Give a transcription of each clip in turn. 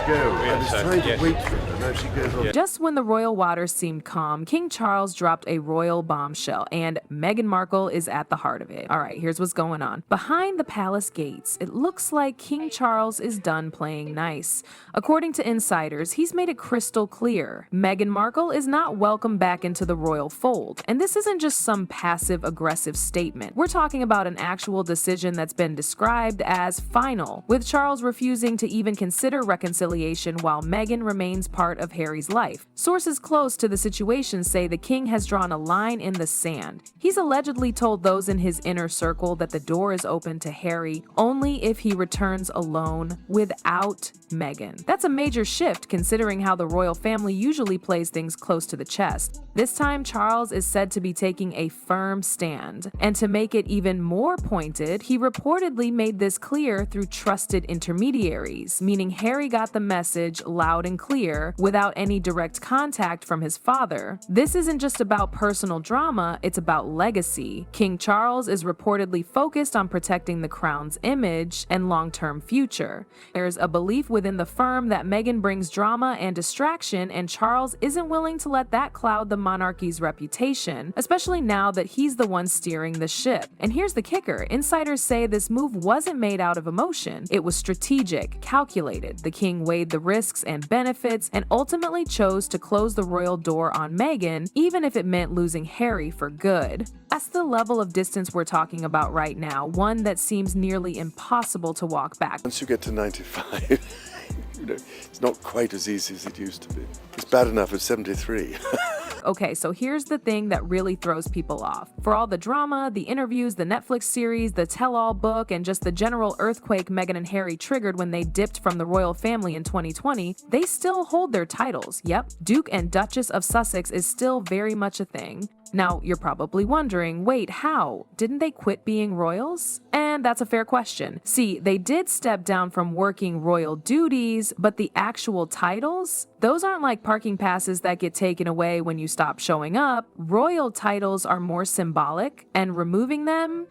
go. I was trying to wait for her. Now she goes on. Just when the royal waters seemed calm, King Charles dropped a royal bombshell, and Meghan Markle is at the heart of it. All right, here's what's going on. Behind the palace gates, it looks like King Charles is done playing nice. According to insiders, he's made it crystal clear. Meghan Markle is not welcome back into the royal fold, and this isn't just some passive-aggressive statement. We're talking about an actual decision that's been described as final, with Charles refusing to even consider reconciliation while Meghan remains part of Harry's life. Sources close to the situation say the king has drawn a line in the sand. He's allegedly told those in his inner circle that the door is open to Harry only if he returns alone without Meghan. That's a major shift considering how the royal family usually plays things close to the chest. This time, Charles is said to be taking a firm stand. And to make it even more pointed, he reportedly made this clear through trusted intermediaries, meaning Harry got the message loud and clear without any direct contact from his father. This isn't just about personal drama, it's about legacy. King Charles is reportedly focused on protecting the crown's image and long-term future. There's a belief within the firm that Meghan brings drama and distraction, and Charles isn't willing to let that cloud the monarchy's reputation, especially now that he's the one steering the ship. And here's the kicker. Insiders say this move wasn't made out of emotion. It was strategic, calculated. The king weighed the risks and benefits and ultimately chose to close the royal door on Meghan, even if it meant losing Harry for good. That's the level of distance we're talking about right now, one that seems nearly impossible to walk back. Once you get to 95, it's not quite as easy as it used to be. It's bad enough at 73. Okay, so here's the thing that really throws people off. For all the drama, the interviews, the Netflix series, the tell-all book, and just the general earthquake Meghan and Harry triggered when they dipped from the royal family in 2020, they still hold their titles. Yep, Duke and Duchess of Sussex is still very much a thing. Now, you're probably wondering, wait, how? Didn't they quit being royals? And that's a fair question. See, they did step down from working royal duties, but the actual titles? Those aren't like parking passes that get taken away when you stop showing up. Royal titles are more symbolic, and removing them?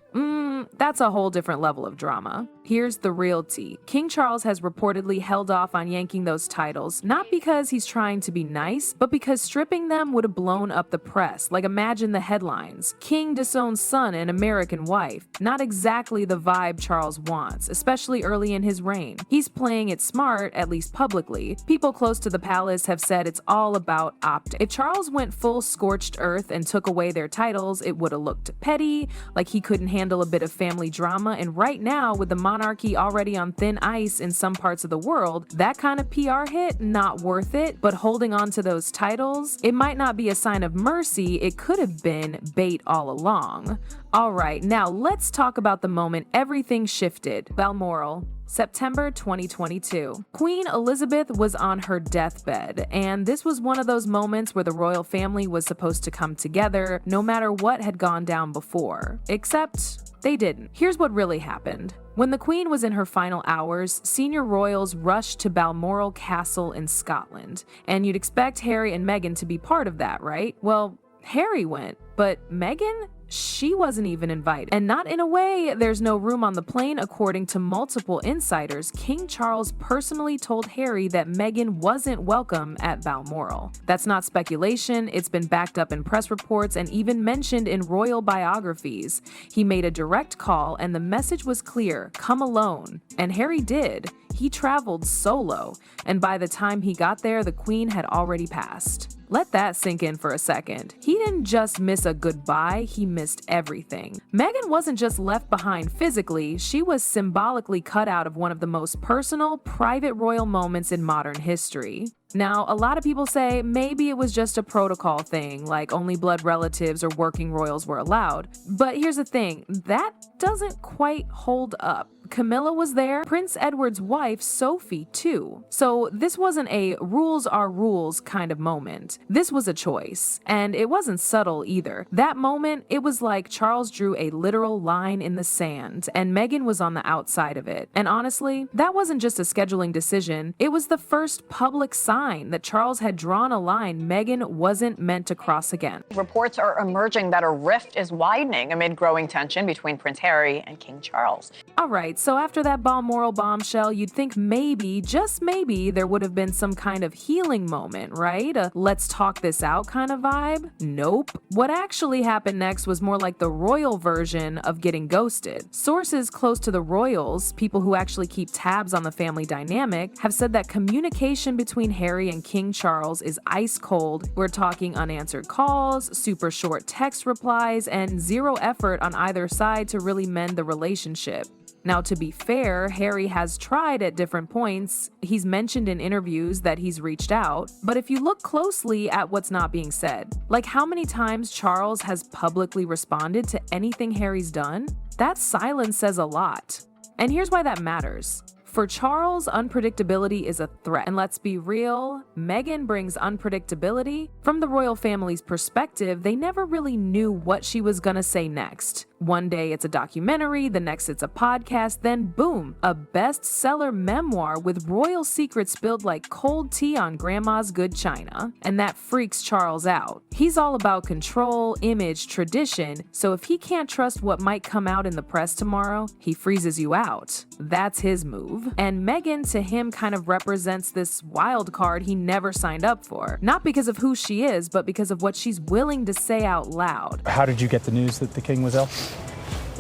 That's a whole different level of drama. Here's the real tea. King Charles has reportedly held off on yanking those titles, not because he's trying to be nice, but because stripping them would have blown up the press. Like, imagine the headlines. King disowns son and American wife. Not exactly the vibe Charles wants, especially early in his reign. He's playing it smart, at least publicly. People close to the palace have said it's all about optics. If Charles went full scorched earth and took away their titles, it would have looked petty, like he couldn't handle a bit of family drama, and right now, with the monarchy already on thin ice in some parts of the world, that kind of PR hit, not worth it. But holding on to those titles, it might not be a sign of mercy, it could have been bait all along. Alright, now let's talk about the moment everything shifted. Balmoral, September 2022. Queen Elizabeth was on her deathbed, and this was one of those moments where the royal family was supposed to come together no matter what had gone down before. Except they didn't. Here's what really happened. When the Queen was in her final hours, senior royals rushed to Balmoral Castle in Scotland. And you'd expect Harry and Meghan to be part of that, right? Well, Harry went, but Meghan? She wasn't even invited. And not in a way there's no room on the plane. According to multiple insiders, King Charles personally told Harry that Meghan wasn't welcome at Balmoral. That's not speculation, it's been backed up in press reports and even mentioned in royal biographies. He made a direct call and the message was clear, come alone. And Harry did. He traveled solo, and by the time he got there, the Queen had already passed. Let that sink in for a second. He didn't just miss a goodbye, he missed everything. Meghan wasn't just left behind physically, she was symbolically cut out of one of the most personal, private royal moments in modern history. Now, a lot of people say maybe it was just a protocol thing, like only blood relatives or working royals were allowed. But here's the thing, that doesn't quite hold up. Camilla was there, Prince Edward's wife, Sophie, too. So this wasn't a rules are rules kind of moment. This was a choice. And it wasn't subtle either. That moment, it was like Charles drew a literal line in the sand, and Meghan was on the outside of it. And honestly, that wasn't just a scheduling decision, it was the first public sign that Charles had drawn a line Meghan wasn't meant to cross again. Reports are emerging that a rift is widening amid growing tension between Prince Harry and King Charles. All right, So after that Balmoral bombshell, you'd think maybe, just maybe, there would have been some kind of healing moment, right? A let's talk this out kind of vibe? Nope. What actually happened next was more like the royal version of getting ghosted. Sources close to the royals, people who actually keep tabs on the family dynamic, have said that communication between Harry and King Charles is ice cold. We're talking unanswered calls, super short text replies, and zero effort on either side to really mend the relationship. Now, to be fair, Harry has tried at different points. He's mentioned in interviews that he's reached out. But if you look closely at what's not being said, like how many times Charles has publicly responded to anything Harry's done, that silence says a lot. And here's why that matters. For Charles, unpredictability is a threat. And let's be real, Meghan brings unpredictability. From the royal family's perspective, they never really knew what she was gonna say next. One day it's a documentary, the next it's a podcast, then boom, a bestseller memoir with royal secrets spilled like cold tea on grandma's good china. And that freaks Charles out. He's all about control, image, tradition, so if he can't trust what might come out in the press tomorrow, he freezes you out. That's his move. And Meghan to him kind of represents this wild card he never signed up for. Not because of who she is, but because of what she's willing to say out loud. How did you get the news that the king was ill?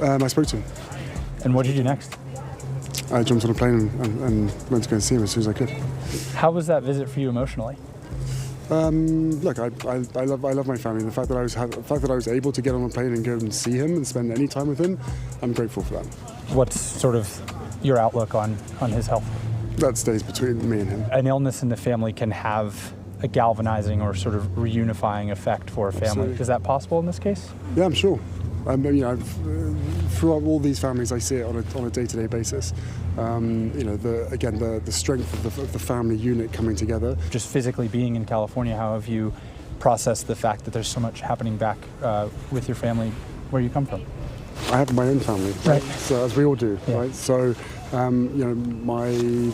I spoke to him. And what did you do next? I jumped on a plane and went to go and see him as soon as I could. How was that visit for you emotionally? Look, I love my family. The fact that I was able to get on a plane and go and see him and spend any time with him, I'm grateful for that. What's sort of your outlook on his health? That stays between me and him. An illness in the family can have a galvanizing or sort of reunifying effect for a family. Absolutely. Is that possible in this case? Yeah, I'm sure. Throughout all these families, I see it on a day-to-day basis. The strength of the family unit coming together. Just physically being in California, how have you processed the fact that there's so much happening back with your family where you come from? I have my own family, right? So as we all do, yeah. Right? So, my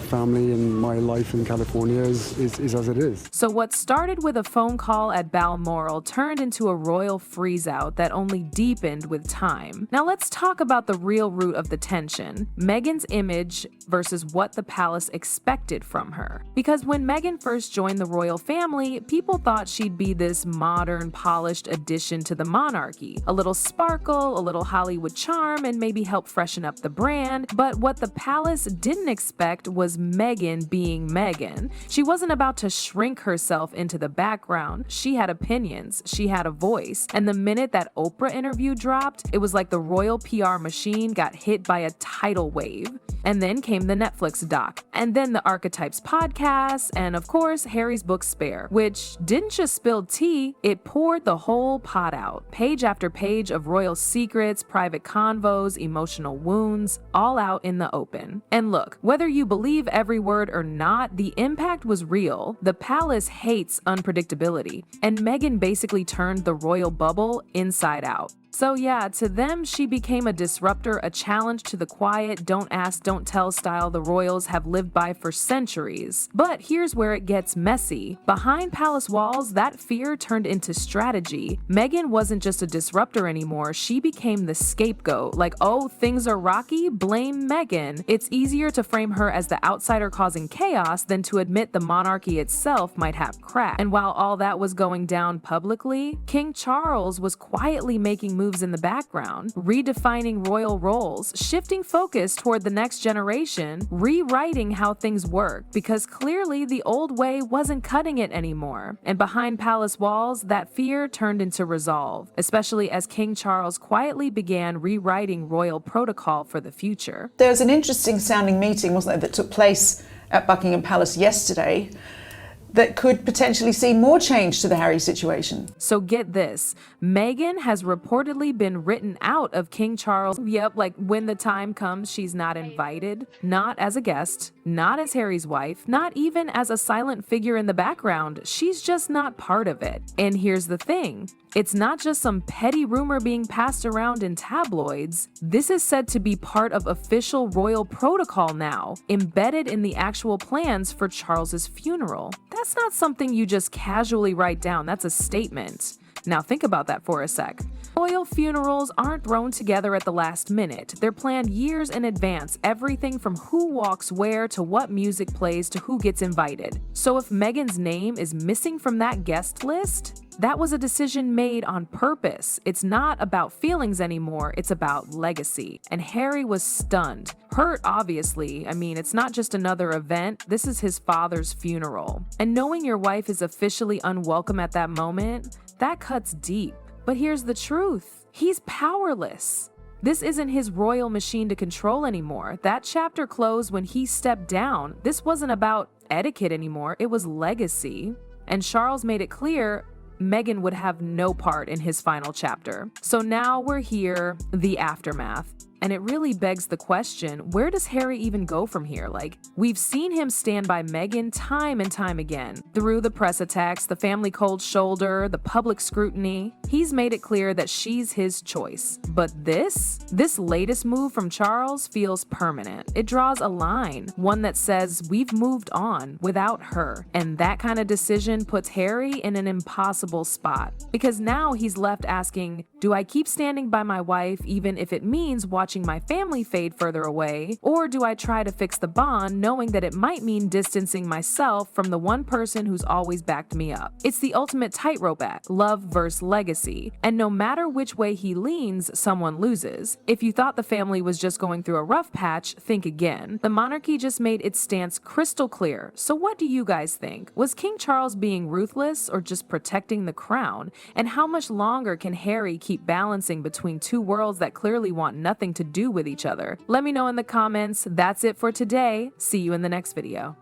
family and my life in California is as it is. So what started with a phone call at Balmoral turned into a royal freeze-out that only deepened with time. Now let's talk about the real root of the tension, Meghan's image versus what the palace expected from her. Because when Meghan first joined the royal family, people thought she'd be this modern, polished addition to the monarchy. A little sparkle, a little Hollywood charm, and maybe help freshen up the brand. But what the palace didn't expect was Meghan being Meghan. She wasn't about to shrink herself into the background. She had opinions. She had a voice. And the minute that Oprah interview dropped, it was like the royal PR machine got hit by a tidal wave. And then came the Netflix doc. And then the Archetypes podcast, and of course, Harry's book Spare, which didn't just spill tea, it poured the whole pot out. Page after page of royal secrets, private convos, emotional wounds, all out in the open. And look, whether you believe every word or not, the impact was real. The palace hates unpredictability, and Meghan basically turned the royal bubble inside out. So yeah, to them, she became a disruptor, a challenge to the quiet, don't ask, don't tell style the royals have lived by for centuries. But here's where it gets messy. Behind palace walls, that fear turned into strategy. Meghan wasn't just a disruptor anymore, she became the scapegoat. Like, oh, things are rocky? Blame Meghan. It's easier to frame her as the outsider causing chaos than to admit the monarchy itself might have cracked. And while all that was going down publicly, King Charles was quietly making moves in the background, redefining royal roles, shifting focus toward the next generation, rewriting how things work, because clearly the old way wasn't cutting it anymore. And behind palace walls, that fear turned into resolve, especially as King Charles quietly began rewriting royal protocol for the future. There was an interesting sounding meeting, wasn't there, that took place at Buckingham Palace yesterday that could potentially see more change to the Harry situation. So get this, Meghan has reportedly been written out of King Charles. Yep, like when the time comes, she's not invited, not as a guest, not as Harry's wife, not even as a silent figure in the background. She's just not part of it. And here's the thing. It's not just some petty rumor being passed around in tabloids. This is said to be part of official royal protocol now, embedded in the actual plans for Charles's funeral. That's not something you just casually write down, that's a statement. Now think about that for a sec. Royal funerals aren't thrown together at the last minute. They're planned years in advance, everything from who walks where to what music plays to who gets invited. So if Meghan's name is missing from that guest list, that was a decision made on purpose. It's not about feelings anymore, it's about legacy. And Harry was stunned. Hurt, obviously. I mean, it's not just another event, this is his father's funeral. And knowing your wife is officially unwelcome at that moment, that cuts deep. But here's the truth. He's powerless. This isn't his royal machine to control anymore. That chapter closed when he stepped down. This wasn't about etiquette anymore, it was legacy. And Charles made it clear Meghan would have no part in his final chapter. So now we're here, the aftermath. And it really begs the question, where does Harry even go from here? Like, we've seen him stand by Meghan time and time again. Through the press attacks, the family cold shoulder, the public scrutiny, he's made it clear that she's his choice. But this latest move from Charles feels permanent. It draws a line, one that says we've moved on without her. And that kind of decision puts Harry in an impossible spot. Because now he's left asking, do I keep standing by my wife even if it means watching my family fade further away, or do I try to fix the bond knowing that it might mean distancing myself from the one person who's always backed me up? It's the ultimate tightrope act, love versus legacy, and no matter which way he leans, someone loses. If you thought the family was just going through a rough patch, think again. The monarchy just made its stance crystal clear. So what do you guys think? Was King Charles being ruthless or just protecting the crown? And how much longer can Harry keep balancing between two worlds that clearly want nothing to do with each other? Let me know in the comments. That's it for today. See you in the next video.